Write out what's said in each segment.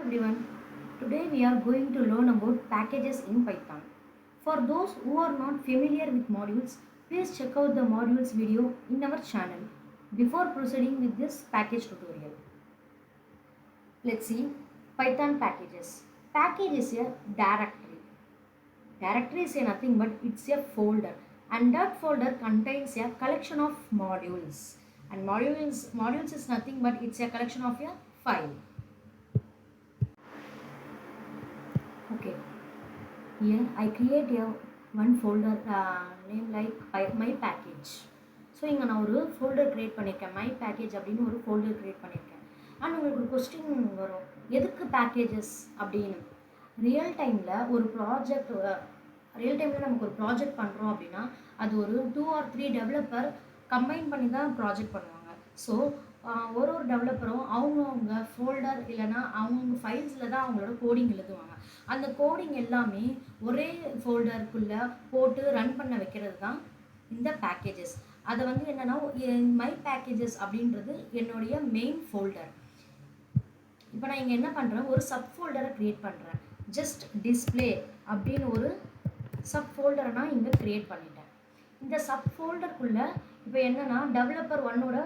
everyone. Today we are going to learn about packages in Python. For those who are not familiar with modules, please check out the modules video in our channel before proceeding with this package tutorial. Let's see Python packages. Package is a directory. Directory is nothing but it's a folder, and that folder contains a collection of modules. And modules is nothing but it's a collection of a file. Okay, here I create a one folder name like my package. So இங்கே நான் ஒரு folder create பண்ணியிருக்கேன், my package அப்படின்னு ஒரு folder create பண்ணியிருக்கேன். And உங்களுக்கு ஒரு question வரும், எதுக்கு பேக்கேஜஸ் அப்படின்னு. ரியல் டைமில் ஒரு ப்ராஜெக்ட் ரியல் டைமில் நமக்கு ஒரு ப்ராஜெக்ட் பண்ணுறோம் அப்படின்னா அது ஒரு 2 or 3 டெவலப்பர் கம்பைன் பண்ணி தான் ப்ராஜெக்ட் பண்ணுவாங்க. ஸோ ஒரு டெவலப்பரும் அவங்கவுங்க ஃபோல்டர் இல்லைனா அவங்கவுங்க ஃபைல்ஸில் தான் அவங்களோட கோடிங் எழுதுவாங்க. அந்த கோடிங் எல்லாமே ஒரே ஃபோல்டருக்குள்ளே போட்டு ரன் பண்ண வைக்கிறது தான் இந்த பேக்கேஜஸ். அதை வந்து என்னென்னா மை பேக்கேஜஸ் அப்படின்றது என்னுடைய மெயின் ஃபோல்டர். இப்போ நான் இங்கே என்ன பண்ணுறேன், ஒரு சப் ஃபோல்டரை க்ரியேட் பண்ணுறேன். ஜஸ்ட் டிஸ்பிளே அப்படின்னு ஒரு சப் ஃபோல்டரை நான் இங்கே க்ரியேட் பண்ணிட்டேன். இந்த சப் ஃபோல்டருக்குள்ளே இப்போ என்னென்னா டெவலப்பர் 1ஓட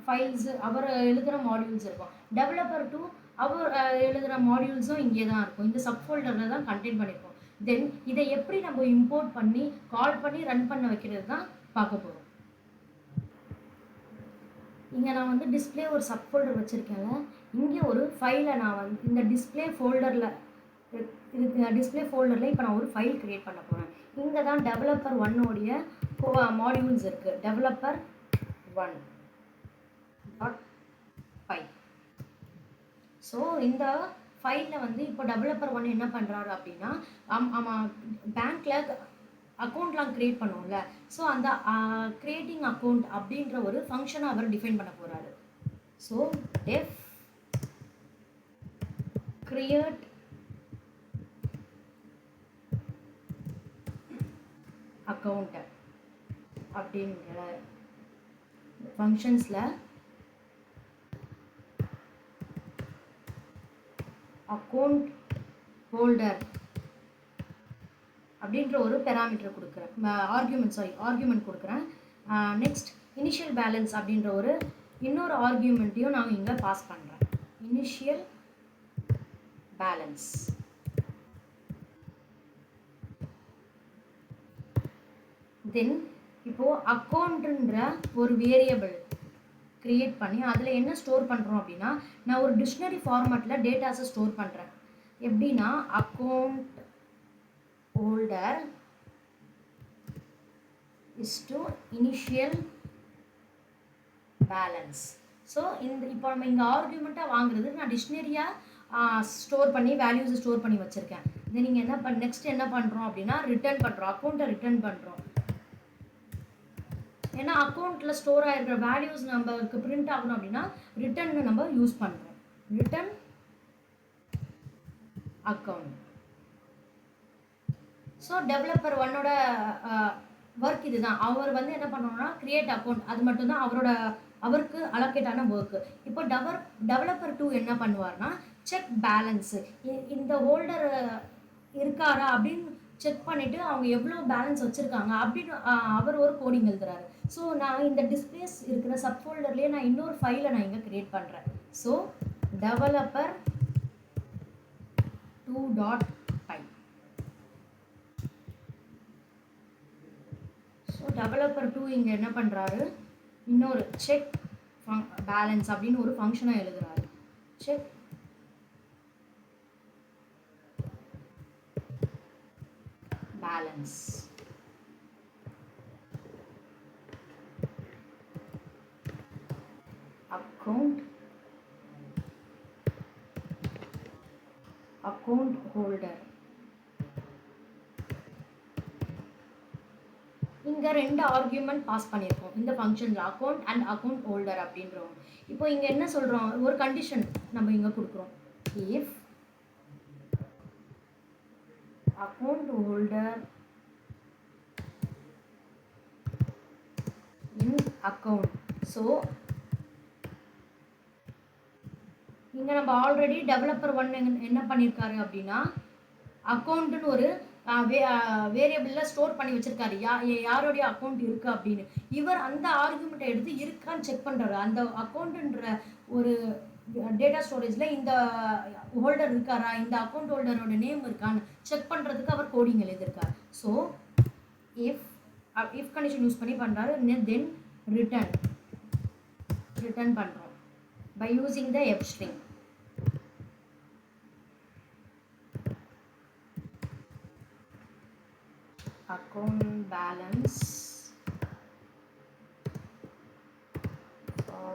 ஃபைல்ஸு அவர் எழுதுகிற மாடியூல்ஸ் இருக்கும், டெவலப்பர் 2 அவர் எழுதுகிற மாடியூல்ஸும் இங்கே தான் இருக்கும். இந்த சப் ஃபோல்டரில் தான் கண்டெயின் பண்ணியிருக்கோம். தென் இதை எப்படி நம்ம இம்போர்ட் பண்ணி கால் பண்ணி ரன் பண்ண வைக்கிறது தான் பார்க்க போகிறோம். இங்கே நான் வந்து டிஸ்பிளே ஒரு சப் ஃபோல்டர் வச்சுருக்கேன்ல, இங்கே ஒரு ஃபைலை நான் வந்து இந்த டிஸ்பிளே ஃபோல்டரில் இப்போ நான் ஒரு ஃபைல் க்ரியேட் பண்ண போகிறேன். இங்கே தான் டெவலப்பர் 1ஓடைய மாடியூல்ஸ் இருக்குது, டெவலப்பர் 1.py. ஸோ இந்த ஃபைலில் வந்து இப்போ டெவலப்பர் 1 என்ன பண்ணுறாரு அப்படின்னா பேங்க்கில் அக்கௌண்ட்லாம் க்ரியேட் பண்ணுவோம்ல, ஸோ அந்த க்ரியேட்டிங் அக்கௌண்ட் அப்படின்ற ஒரு ஃபங்க்ஷனை அவர் டிஃபைன் பண்ண போகிறாரு. ஸோ டெஃப் கிரியேட் அக்கௌண்ட் அப்படின்ற ஃபங்க்ஷன்ஸில் அக்கௌண்ட் ஹோல்டர் அப்படின்ற ஒரு பெராமீட்டர் கொடுக்குறேன், ஆர்கியூமெண்ட் கொடுக்குறேன். நெக்ஸ்ட் இனிஷியல் பேலன்ஸ் அப்படின்ற ஒரு இன்னொரு ஆர்கியூமெண்ட்டையும் நான் இங்கே பாஸ் பண்ணுறேன், இனிஷியல் பேலன்ஸ். தென் இப்போது அக்கௌண்ட்டுன்ற ஒரு வேரியபிள் க்ரியேட் பண்ணி அதில் என்ன ஸ்டோர் பண்ணுறோம் அப்படின்னா, நான் ஒரு டிக்ஷனரி ஃபார்மேட்டில் டேட்டாஸை ஸ்டோர் பண்ணுறேன். எப்படின்னா account holder is to initial balance. So இப்போ நம்ம இங்கே ஆர்கியூமெண்ட்டாக வாங்குறது நான் டிக்ஷனரியாக ஸ்டோர் பண்ணி வேல்யூஸை ஸ்டோர் பண்ணி வச்சுருக்கேன். இதை நீங்கள் என்ன நெக்ஸ்ட் என்ன பண்ணுறோம் அப்படின்னா ரிட்டர்ன் பண்ணுறோம், அக்கௌண்ட்டை ரிட்டர்ன் பண்ணுறோம். ஏன்னா அக்கௌண்ட்டில் ஸ்டோர் ஆகிருக்கிற வேல்யூஸ் நம்மளுக்கு பிரிண்ட் ஆகணும் அப்படின்னா ரிட்டர்ன் நம்ம யூஸ் பண்ணுறோம், ரிட்டர்ன் அக்கௌண்ட். ஸோ டெவலப்பர் 1ஓட ஒர்க் இதுதான். அவர் வந்து என்ன பண்ணணும்னா கிரியேட் அக்கௌண்ட், அது மட்டும்தான் அவருக்கு அலோகேட்டான ஒர்க்கு. இப்போ டெவலப்பர் 2 என்ன பண்ணுவார்னா செக் பேலன்ஸு, இந்த ஹோல்டர் இருக்காரா அப்படின்னு செக் பண்ணிவிட்டு அவங்க எவ்வளோ பேலன்ஸ் வச்சுருக்காங்க அப்படின்னு அவர் ஒரு கோடிங் எழுதுறாரு. ஸோ நான் இந்த டிஸ்பிளேஸ் இருக்கிற சப் ஃபோல்டர்லேயே நான் இன்னொரு ஃபைலை நான் இங்கே க்ரியேட் பண்ணுறேன். So developer 2.py. So developer 2 இங்கே என்ன பண்ணுறாரு, இன்னொரு செக் பேலன்ஸ் அப்படின்னு ஒரு ஃபங்க்ஷனை எழுதுறாரு. Check balance. Account holder. இங்கே 2 ஆர்கியூமெண்ட் பாஸ் பண்ணியிருக்கோம் இந்த ஃபங்க்ஷனில், அக்கௌண்ட் அண்ட் அக்கௌண்ட் ஹோல்டர் அப்படின்றோம். இப்போ இங்கே என்ன சொல்கிறோம், ஒரு கண்டிஷன் நம்ம இங்கே கொடுக்குறோம், if account holder in account. So இங்கே நம்ம ஆல்ரெடி டெவலப்பர் ஒன் என்ன பண்ணியிருக்காரு அப்படின்னா அக்கௌண்ட்டுன்னு ஒரு வேரியபிளில் ஸ்டோர் பண்ணி வச்சுருக்காரு யாருடைய அக்கௌண்ட் இருக்குது அப்படின்னு. இவர் அந்த ஆர்குமெண்ட்டை எடுத்து இருக்கான்னு செக் பண்ணுறாரு. அந்த அக்கௌண்ட்டுன்ற ஒரு டேட்டா ஸ்டோரேஜில் இந்த ஹோல்டர் இருக்காரா, இந்த அக்கௌண்ட் ஹோல்டரோட நேம் இருக்கான்னு செக் பண்ணுறதுக்கு அவர் கோடிங் எழுதியிருக்கார். ஸோ இஃப் கண்டிஷன் யூஸ் பண்ணி பண்ணுறாரு. தென் ரிட்டர்ன் பண்ணுறோம் by using the F string. account balance for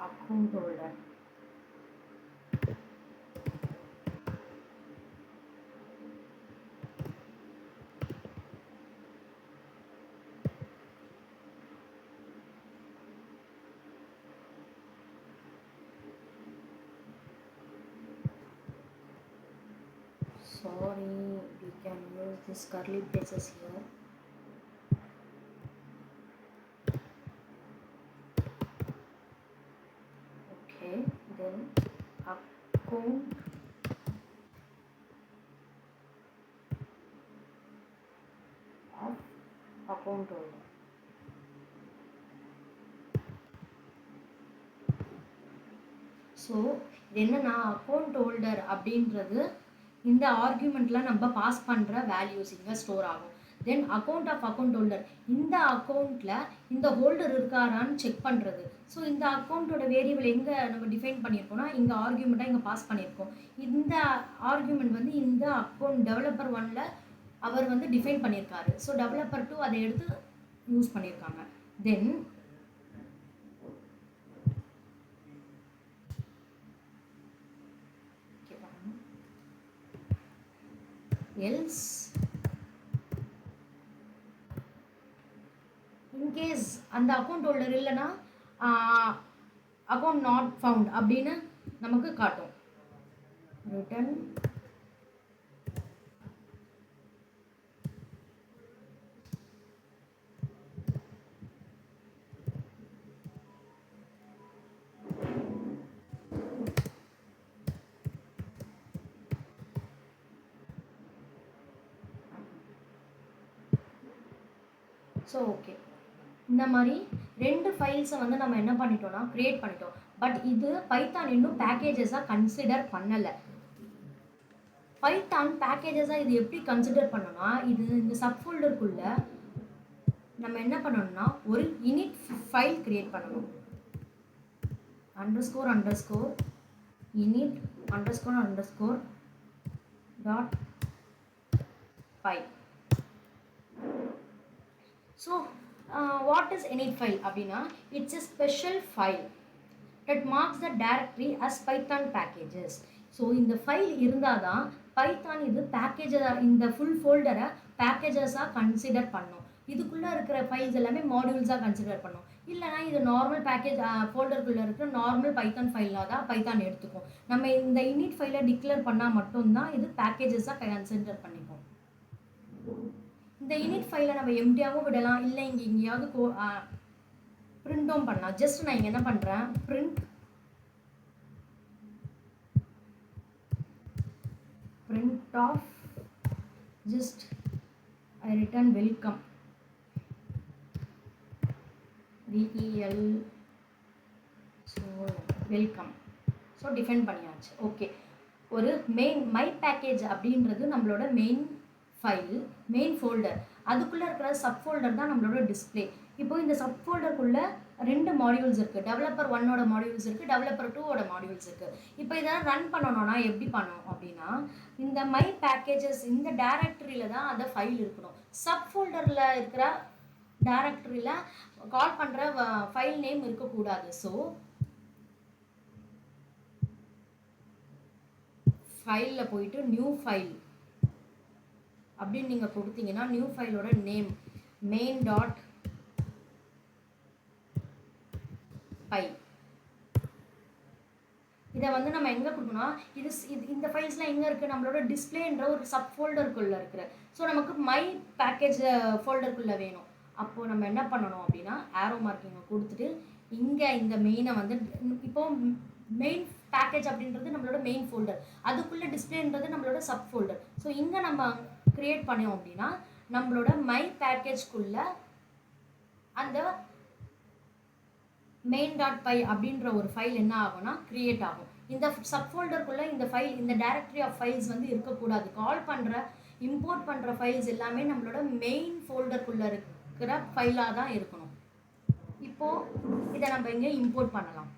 account holder. Sorry, we can use this curly braces here. Okay, then account of account holder. So இது என்னன்னா account holder அப்படின்றது இந்த ஆர்குமெண்ட்டில் நம்ம pass பண்ணுற values இங்கே store ஆகும். தென் account of account holder, இந்த அக்கௌண்ட்டில் இந்த ஹோல்டர் இருக்காரான்னு செக் பண்ணுறது. ஸோ இந்த அக்கௌண்ட்டோட வேரியபிள் எங்கே நம்ம டிஃபைன் பண்ணியிருக்கோம்னா இங்கே ஆர்குமெண்ட்டாக இங்கே பாஸ் பண்ணியிருக்கோம். இந்த ஆர்குமெண்ட் வந்து இந்த அக்கௌண்ட் டெவலப்பர் ஒன்னில் அவர் வந்து டிஃபைன் பண்ணியிருக்காரு. ஸோ டெவலப்பர் டூ அதை எடுத்து யூஸ் பண்ணியிருக்காங்க. தென் else இன்கேஸ் அந்த அக்கௌண்ட் ஹோல்டர் இல்லைன்னா அக்கௌண்ட் நாட் ஃபவுண்ட் அப்படின்னு நமக்கு காட்டும். ரிட்டர்ன் ஸோ ஓகே, இந்த மாதிரி ரெண்டு ஃபைல்ஸை வந்து நம்ம என்ன பண்ணிட்டோம்னா க்ரியேட் பண்ணிட்டோம். பட் இது பைத்தான் இன்னும் பேக்கேஜஸாக கன்சிடர் பண்ணலை. பைத்தான் பேக்கேஜஸாக இது எப்படி கன்சிடர் பண்ணோம்னா இது இந்த சப்ஃபோல்டருக்குள்ளே நம்ம என்ன பண்ணணும்னா ஒரு இனிட் ஃபைல் க்ரியேட் பண்ணணும். __ init __ .py. So what is init file அப்படின்னா it's a special file that marks the directory as Python packages. So இந்த ஃபைல் இருந்தால் தான் பைத்தான் இது பேக்கேஜாக இந்த ஃபுல் ஃபோல்டரை பேக்கேஜஸாக கன்சிடர் பண்ணும். இதுக்குள்ளே இருக்கிற ஃபைல்ஸ் எல்லாமே மாடியூல்ஸாக கன்சிடர் பண்ணும். இல்லைனா இது நார்மல் பேக்கேஜ் ஃபோல்டருக்குள்ளே இருக்கிற நார்மல் பைத்தான் ஃபைலாக தான் பைத்தான் எடுத்துக்கும். நம்ம இந்த இனிட் ஃபைலை டிக்ளேர் பண்ணால் மட்டும்தான் இது பேக்கேஜஸாக கன்சிடர் பண்ணிக்கும். இந்த இனிட் ஃபைலை நம்ம எம்டியாகவும் விடலாம், இல்லை இங்கே எங்கேயாவது பிரிண்ட்டும் பண்ணலாம். ஜஸ்ட் நான் இங்கே என்ன பண்ணுறேன், print of just I return welcome VEL. So welcome. So define பண்ணியாச்சு. ஓகே, ஒரு மை பேக்கேஜ் அப்படின்றது நம்மளோட மெயின் ஃபைல், மெயின் ஃபோல்டர். அதுக்குள்ளே இருக்கிற சப் ஃபோல்டர் தான் நம்மளோட டிஸ்பிளே. இப்போ இந்த சப் ஃபோல்டருக்குள்ளே 2 மாடியூல்ஸ் இருக்குது. டெவலப்பர் 1ஓட மாடியூல்ஸ் இருக்குது, டெவலப்பர் 2ஓட மாடியூல்ஸ் இருக்குது. இப்போ இதெல்லாம் ரன் பண்ணணும்னா எப்படி பண்ணணும் அப்படின்னா இந்த மை பேக்கேஜஸ் இந்த டைரக்டரியில் தான் அந்த ஃபைல் இருக்கணும். சப் ஃபோல்டரில் இருக்கிற டைரக்டரியில் கால் பண்ணுற ஃபைல் நேம் இருக்கக்கூடாது. ஸோ ஃபைலில் போயிட்டு நியூ ஃபைல் அப்படின்னு நீங்கள் கொடுத்தீங்கன்னா நியூ ஃபைலோட நேம் main.py. இதை வந்து நம்ம எங்கே கொடுக்கணும், இது இந்த ஃபைல்ஸ்லாம் எங்கே இருக்குது, நம்மளோட டிஸ்பிளேன்ற ஒரு சப் ஃபோல்டருக்குள்ளே இருக்கிற. ஸோ நமக்கு மை பேக்கேஜ் ஃபோல்டருக்குள்ளே வேணும். அப்போது நம்ம என்ன பண்ணணும் அப்படின்னா ஆரோ மார்க்கிங்கை கொடுத்துட்டு இங்கே இந்த மெயினை வந்து இப்போ மெயின் பேக்கேஜ் அப்படின்றது நம்மளோட மெயின் ஃபோல்டர், அதுக்குள்ளே டிஸ்பிளேன்றது நம்மளோட சப் ஃபோல்டர். ஸோ இங்கே நம்ம க்ரியேட் பண்ணோம் அப்படின்னா நம்மளோட மை பேக்கேஜ்க்குள்ள அந்த main.py அப்படின்ற ஒரு ஃபைல் என்ன ஆகும்னா கிரியேட் ஆகும். இந்த சப் ஃபோல்டருக்குள்ளே இந்த ஃபைல், இந்த டைரக்டரி ஆஃப் ஃபைல்ஸ் வந்து இருக்கக்கூடாது. கால் பண்ணுற இம்போர்ட் பண்ணுற ஃபைல்ஸ் எல்லாமே நம்மளோட மெயின் ஃபோல்டருக்குள்ளே இருக்கிற ஃபைலாக தான் இருக்கணும். இப்போது இதை நம்ம இங்கே இம்போர்ட் பண்ணலாம்.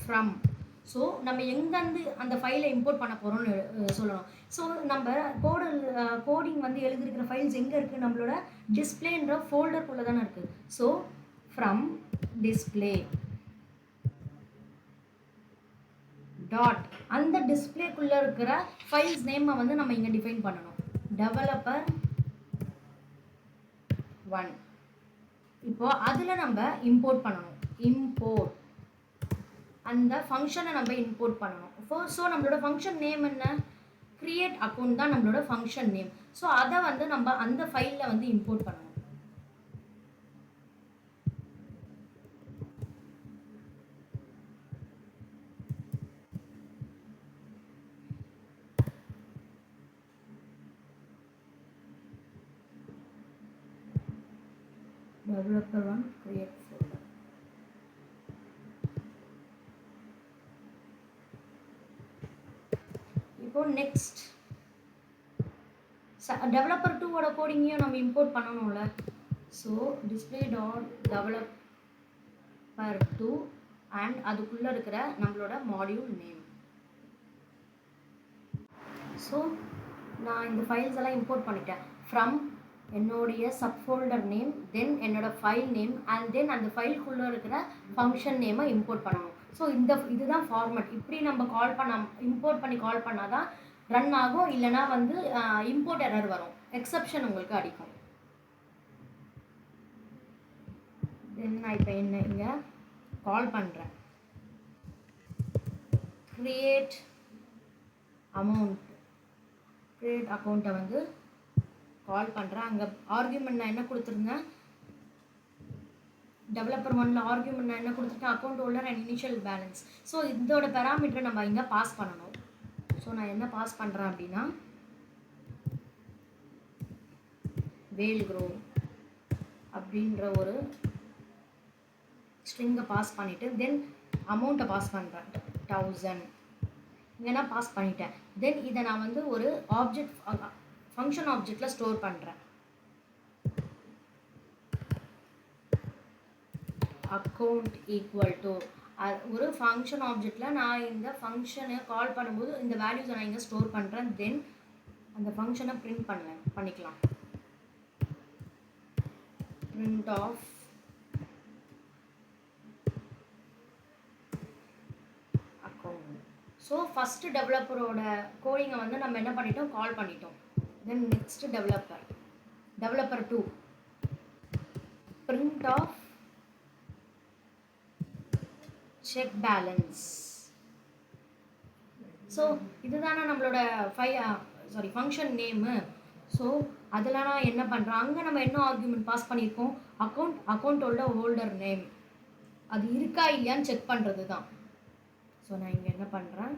ஃப்ரம், ஸோ நம்ம எங்கேருந்து அந்த ஃபைலை இம்போர்ட் பண்ண போகிறோம்னு சொல்லணும். ஸோ நம்ம கோடிங் வந்து எழுதிருக்கிற ஃபைல்ஸ் எங்கே இருக்குது, நம்மளோட டிஸ்பிளேன்ற ஃபோல்டருக்குள்ளே தானே இருக்குது. ஸோ ஃப்ரம் டிஸ்பிளே டாட் அந்த டிஸ்பிளேக்குள்ளே இருக்கிற ஃபைல்ஸ் நேமை வந்து நம்ம இங்கே டிஃபைன் பண்ணணும். டெவலப்பர் 1. இப்போது அதில் நம்ம இம்போர்ட் பண்ணணும். இம்போர்ட் அந்த ஃபங்க்ஷனை நம்ம இம்போர்ட் பண்ணணும். ஸோ நம்மளோட ஃபங்க்ஷன் நேம் என்ன, கிரியேட் அக்கௌண்ட் தான் நம்மளோட ஃபங்க்ஷன் நேம். ஸோ அதை வந்து நம்ம அந்த ஃபைலில் வந்து இம்போர்ட் பண்ணணும். developer 1 create folder. இப்போ நெக்ஸ்ட் டெவலப்பர் 2 ஓட கோடிங்கையும் நம்ம இம்போர்ட் பண்ணணும்ல. So display dot developer 2 and அதுக்குள்ளே இருக்கிற நம்மளோட மாடியூல் நேம். ஸோ நான் இந்த ஃபைல்ஸ் எல்லாம் இம்போர்ட் பண்ணிட்டேன். ஃப்ரம் என்னுடைய சப் ஃபோல்டர் நேம், தென் என்னோட ஃபைல் நேம், அண்ட் தென் அந்த ஃபைலுக்குள்ளே இருக்கிற ஃபங்க்ஷன் நேமை இம்போர்ட் பண்ணணும். ஸோ இதுதான் ஃபார்மேட். இப்படி நம்ம இம்போர்ட் பண்ணி கால் பண்ணால் தான் ரன் ஆகும், இல்லைனா வந்து இம்போர்ட் எரர் வரும், எக்ஸப்ஷன் உங்களுக்கு அடிக்கும். தென் நான் இப்போ என்ன இங்கே கால் பண்ணுறேன், கிரியேட் அக்கௌண்ட்டை வந்து கால் பண்ணுறேன். அங்கே ஆர்கியூமெண்ட் நான் என்ன கொடுத்துருந்தேன், டெவலப்பர் 1ல ஆர்கியூமெண்ட் நான் என்ன கொடுத்துருக்கேன், account holder and initial balance. So இதோட பெராமீட்டரை நம்ம இங்கே பாஸ் பண்ணணும். ஸோ நான் என்ன பாஸ் பண்ணுறேன் அப்படின்னா வேல்க்ரோ அப்படின்ற ஒரு ஸ்ட்ரிங்கை பாஸ் பண்ணிவிட்டு தென் அமௌண்ட்டை பாஸ் பண்ணுறேன் 1000. இங்கே நான் பாஸ் பண்ணிட்டேன். தென் இதை நான் வந்து ஒரு ஃபங்க்ஷன் ஆப்ஜெக்டில் ஸ்டோர் பண்ணுறேன். அக்கௌண்ட் ஈக்குவல் டு ஒரு ஃபங்க்ஷன் ஆப்ஜெக்டில் நான் இந்த ஃபங்க்ஷனை கால் பண்ணும்போது இந்த வேல்யூஸை நான் இங்கே ஸ்டோர் பண்ணுறேன். தென் அந்த ஃபங்க்ஷனை பிரிண்ட் பண்ணிக்கலாம். Print of account. So first டெவலப்பரோட கோடிங்கை வந்து நம்ம என்ன பண்ணிட்டோம், கால் பண்ணிட்டோம். Then next developer 2 print of check balance. So இதுதானே நம்மளோட ஃபங்க்ஷன் நேமு. ஸோ அதில் நான் என்ன பண்ணுறேன், அங்கே நம்ம என்ன ஆர்குமெண்ட் பாஸ் பண்ணியிருக்கோம், அக்கௌண்ட்டோட ஹோல்டர் நேம் அது இருக்கா இல்லையான்னு செக் பண்ணுறது தான். ஸோ நான் இங்கே என்ன பண்ணுறேன்,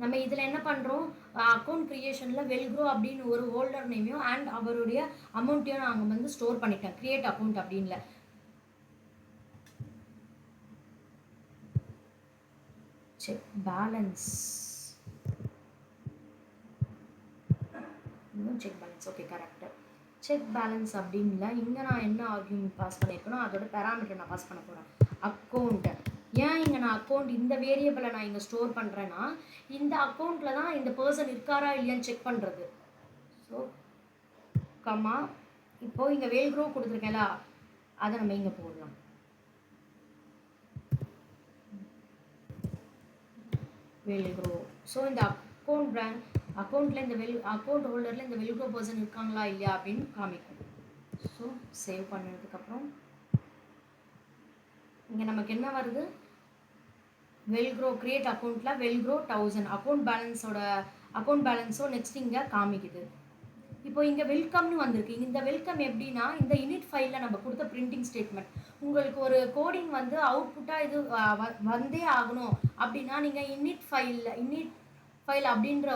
நம்ம இதில் என்ன பண்ணுறோம், அக்கௌண்ட் க்ரியேஷனில் வெல்க்ரோ அப்படின்னு ஒரு ஹோல்டர் நேமையும் அண்ட் அவருடைய அமௌண்ட்டையும் நான் அங்கே வந்து ஸ்டோர் பண்ணிட்டேன். க்ரியேட் அக்கௌண்ட் அப்படின்ல check balance, check balance okay correct. Check balance அப்படின்ல இங்கே நான் என்ன ஆர்குமெண்ட் பாஸ் பண்ணியிருக்கணும், அதோட பேராமீட்டர் நான் பாஸ் பண்ண போகிறேன். அக்கௌண்ட்டு ஏன் இங்கே நான் அக்கௌண்ட் இந்த வேரியபிளை நான் இங்கே ஸ்டோர் பண்ணுறேன்னா, இந்த அக்கௌண்ட்டில் தான் இந்த பர்சன் இருக்காரா இல்லையான்னு செக் பண்ணுறது. ஸோ கம்மா இப்போது இங்கே வேல்க்ரோ கொடுத்துருக்கேன்ல, அதை நம்ம இங்கே போடலாம். வேல்க்ரோ. ஸோ இந்த அக்கௌண்ட்டில் இந்த அக்கௌண்ட் ஹோல்டரில் இந்த வெல்க்ரோ பர்சன் இருக்காங்களா இல்லையா அப்படின்னு காமிக்கும். ஸோ சேவ் பண்ணதுக்கப்புறம் இங்கே நமக்கு என்ன வருது, வெல்க்ரோ கிரியேட் அக்கௌண்ட்டில் வெல்க்ரோ 1000 அக்கௌண்ட் பேலன்ஸோ நெக்ஸ்ட் இங்கே காமிக்குது. இப்போ இங்கே வெல்கம்னு வந்திருக்கு. இந்த வெல்கம் எப்படின்னா, இந்த இனிட் ஃபைலில் நம்ம கொடுத்த பிரிண்டிங் ஸ்டேட்மெண்ட், உங்களுக்கு ஒரு கோடிங் வந்து அவுட்புட்டாக இது வந்தே ஆகணும் அப்படின்னா நீங்கள் இனிட் ஃபைல் அப்படின்ற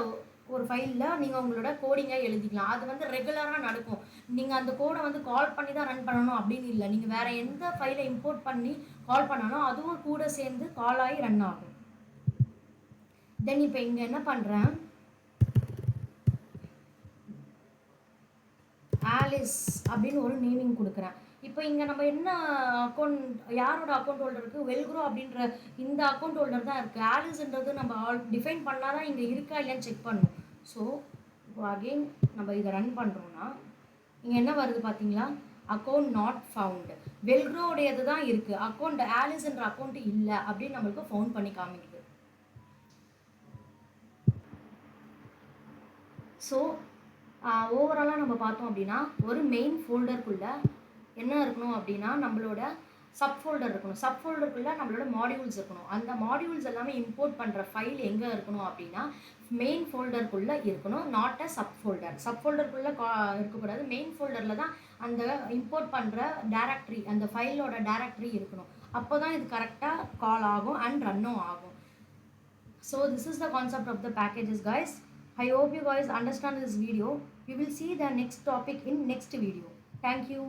ஒரு ஃபைலில் நீங்கள் உங்களோட கோடிங்கை எழுதிக்கலாம். அது வந்து ரெகுலராக நடக்கும். நீங்கள் அந்த கோடை வந்து கால் பண்ணி தான் ரன் பண்ணணும் அப்படின்னு இல்லை. நீங்கள் வேறு எந்த ஃபைலை இம்போர்ட் பண்ணி கால் பண்ணாலும் அதுவும் கூட சேர்ந்து கால் ஆகி ரன் ஆகும். தென் இப்போ இங்கே என்ன பண்ணுறேன், ஆலிஸ் அப்படின்னு ஒரு நேமிங் கொடுக்குறேன். இப்போ இங்கே நம்ம என்ன அக்கௌண்ட், யாரோட அக்கௌண்ட் ஹோல்டருக்கு, வெல்க்ரோ அப்படின்ற இந்த அக்கௌண்ட் ஹோல்டர் தான் இருக்குது. ஆலிஸ்ன்றது நம்ம டிஃபைன் பண்ணால் தான் இங்கே இருக்கா இல்லையான்னு செக் பண்ணணும். ஸோ இப்போ அகெயின் நம்ம இதை ரன் பண்ணுறோன்னா இங்கே என்ன வருது பார்த்தீங்களா, அக்கௌண்ட் நாட் ஃபவுண்டு. வெல்க்ரோடையது தான் இருக்குது, அக்கௌண்ட் ஆலிஸ்ன்ற அக்கௌண்ட் இல்லை அப்படின்னு நம்மளுக்கு ஃபவுண்ட் பண்ணி காமிக்குது. ஸோ ஓவராலாக நம்ம பார்த்தோம் அப்படின்னா ஒரு மெயின் ஃபோல்டருக்குள்ளே என்ன இருக்கணும் அப்படின்னா நம்மளோட சப் ஃபோல்டர் இருக்கணும். சப் ஃபோல்டருக்குள்ளே நம்மளோட மாடியூல்ஸ் இருக்கணும். அந்த மாடியூல்ஸ் எல்லாமே இம்போர்ட் பண்ணுற ஃபைல் எங்கே இருக்கணும் அப்படின்னா மெயின் ஃபோல்டருக்குள்ளே இருக்கணும், not a sub folder. Sub ஃபோல்டருக்குள்ளே இருக்கக்கூடாது, மெயின் ஃபோல்டரில் தான் அந்த இம்போர்ட் பண்ணுற டேரக்டரி, அந்த ஃபைலோட டேரக்டரி இருக்கணும். அப்போ தான் இது கரெக்டாக கால் ஆகும் அண்ட் ரன்னும் ஆகும். So this is the concept of the packages guys. I hope you guys understand this video. We will see the next topic in next video. Thank you.